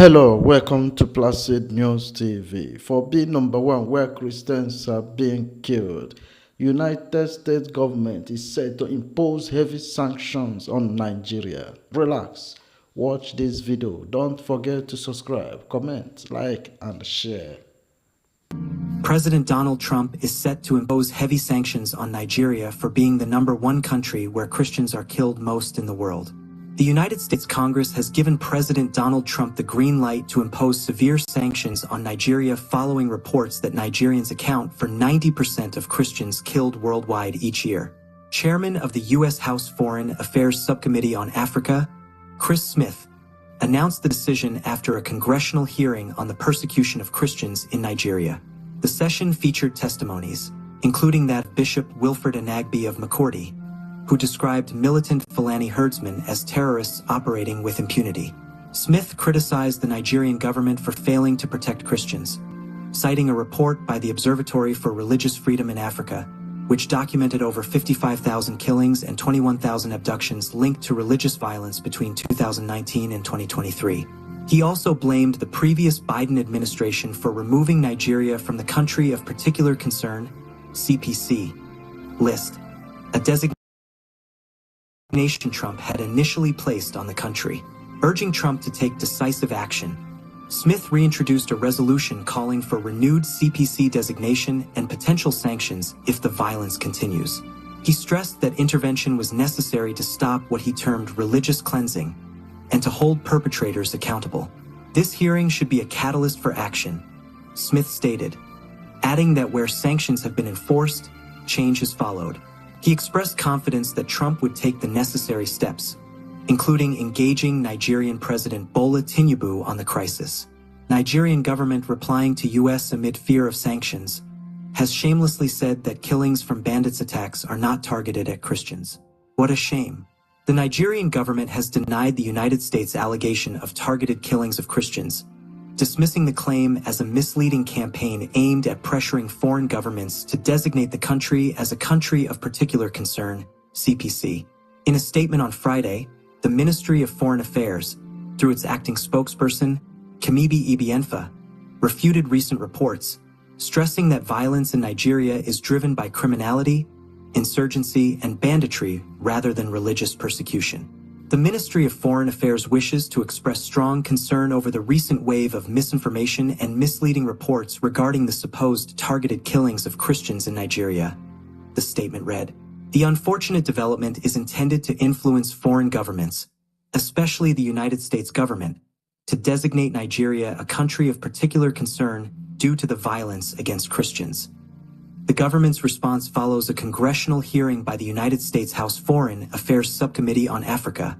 Hello, welcome to Placid News TV. For being number one where Christians are being killed, United States government is set to impose heavy sanctions on Nigeria. Relax, watch this video. Don't forget to subscribe, comment, like, and share. President Donald Trump is set to impose heavy sanctions on Nigeria for being the number one country where Christians are killed most in the world. The United States Congress has given President Donald Trump the green light to impose severe sanctions on Nigeria following reports that Nigerians account for 90% of Christians killed worldwide each year. Chairman of the U.S. House Foreign Affairs Subcommittee on Africa, Chris Smith, announced the decision after a congressional hearing on the persecution of Christians in Nigeria. The session featured testimonies, including that of Bishop Wilfred Anagbi of Makurdi, who described militant Fulani herdsmen as terrorists operating with impunity. Smith criticized the Nigerian government for failing to protect Christians, citing a report by the Observatory for Religious Freedom in Africa, which documented over 55,000 killings and 21,000 abductions linked to religious violence between 2019 and 2023. He also blamed the previous Biden administration for removing Nigeria from the Country of Particular Concern (CPC) list, a designation Trump had initially placed on the country. Urging Trump to take decisive action, Smith reintroduced a resolution calling for renewed CPC designation and potential sanctions if the violence continues. He stressed that intervention was necessary to stop what he termed religious cleansing and to hold perpetrators accountable. This hearing should be a catalyst for action, Smith stated, adding that where sanctions have been enforced, change has followed. He expressed confidence that Trump would take the necessary steps, including engaging Nigerian President Bola Tinubu on the crisis. Nigerian government, replying to U.S. amid fear of sanctions, has shamelessly said that killings from bandits' attacks are not targeted at Christians. What a shame. The Nigerian government has denied the United States' allegation of targeted killings of Christians, dismissing the claim as a misleading campaign aimed at pressuring foreign governments to designate the country as a country of particular concern, CPC. In a statement on Friday, the Ministry of Foreign Affairs, through its acting spokesperson, Kemibi Ibienfa, refuted recent reports, stressing that violence in Nigeria is driven by criminality, insurgency, and banditry rather than religious persecution. The Ministry of Foreign Affairs wishes to express strong concern over the recent wave of misinformation and misleading reports regarding the supposed targeted killings of Christians in Nigeria. The statement read, "The unfortunate development is intended to influence foreign governments, especially the United States government, to designate Nigeria a country of particular concern due to the violence against Christians." The government's response follows a congressional hearing by the United States House Foreign Affairs Subcommittee on Africa,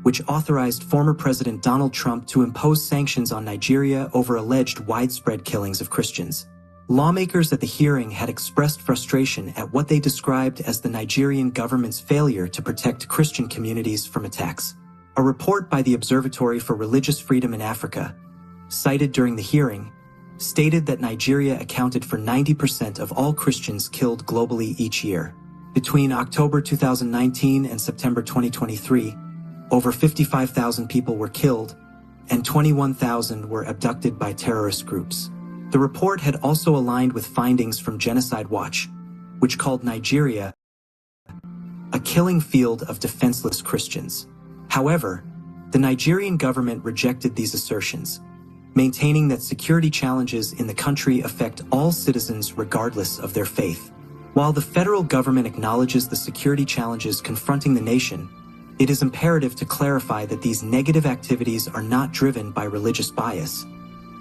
which authorized former President Donald Trump to impose sanctions on Nigeria over alleged widespread killings of Christians. Lawmakers at the hearing had expressed frustration at what they described as the Nigerian government's failure to protect Christian communities from attacks. A report by the Observatory for Religious Freedom in Africa, cited during the hearing, stated that Nigeria accounted for 90% of all Christians killed globally each year. Between October 2019 and September 2023, over 55,000 people were killed, and 21,000 were abducted by terrorist groups. The report had also aligned with findings from Genocide Watch, which called Nigeria a killing field of defenseless Christians. However, the Nigerian government rejected these assertions, maintaining that security challenges in the country affect all citizens regardless of their faith. While the federal government acknowledges the security challenges confronting the nation, it is imperative to clarify that these negative activities are not driven by religious bias,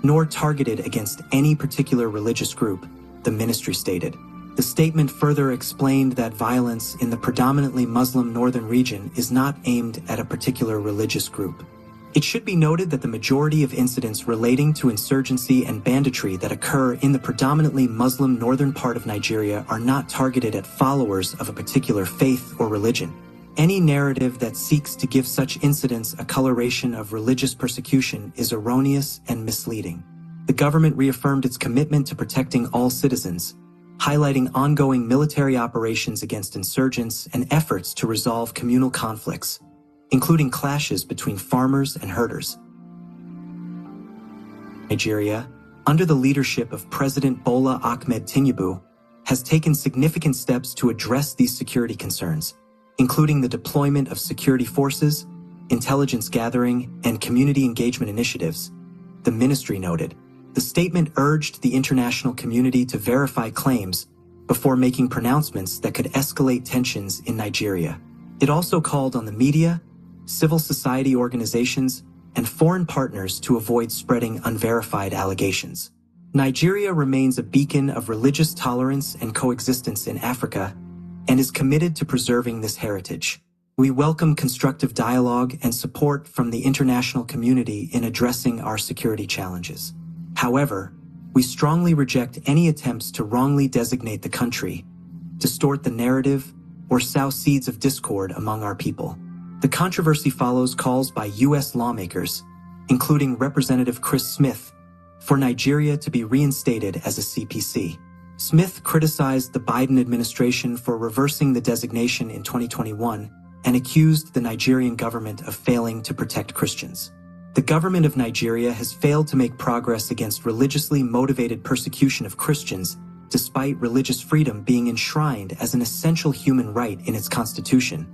nor targeted against any particular religious group, the ministry stated. The statement further explained that violence in the predominantly Muslim northern region is not aimed at a particular religious group. It should be noted that the majority of incidents relating to insurgency and banditry that occur in the predominantly Muslim northern part of Nigeria are not targeted at followers of a particular faith or religion. Any narrative that seeks to give such incidents a coloration of religious persecution is erroneous and misleading. The government reaffirmed its commitment to protecting all citizens, highlighting ongoing military operations against insurgents and efforts to resolve communal conflicts, including clashes between farmers and herders. Nigeria, under the leadership of President Bola Ahmed Tinubu, has taken significant steps to address these security concerns, including the deployment of security forces, intelligence gathering, and community engagement initiatives. The ministry noted. The statement urged the international community to verify claims before making pronouncements that could escalate tensions in Nigeria. It also called on the media, civil society organizations, and foreign partners to avoid spreading unverified allegations. Nigeria remains a beacon of religious tolerance and coexistence in Africa and is committed to preserving this heritage. We welcome constructive dialogue and support from the international community in addressing our security challenges. However, we strongly reject any attempts to wrongly designate the country, distort the narrative, or sow seeds of discord among our people. The controversy follows calls by U.S. lawmakers, including Representative Chris Smith, for Nigeria to be reinstated as a CPC. Smith criticized the Biden administration for reversing the designation in 2021 and accused the Nigerian government of failing to protect Christians. The government of Nigeria has failed to make progress against religiously motivated persecution of Christians, despite religious freedom being enshrined as an essential human right in its constitution,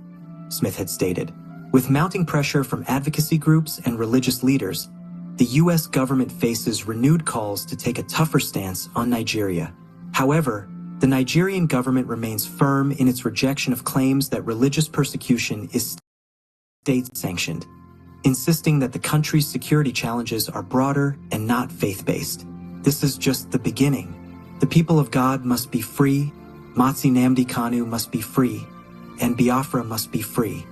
Smith had stated. With mounting pressure from advocacy groups and religious leaders, the U.S. government faces renewed calls to take a tougher stance on Nigeria. However, the Nigerian government remains firm in its rejection of claims that religious persecution is state-sanctioned, insisting that the country's security challenges are broader and not faith-based. This is just the beginning. The people of God must be free, Matsi Nnamdi Kanu must be free, and Biafra must be free.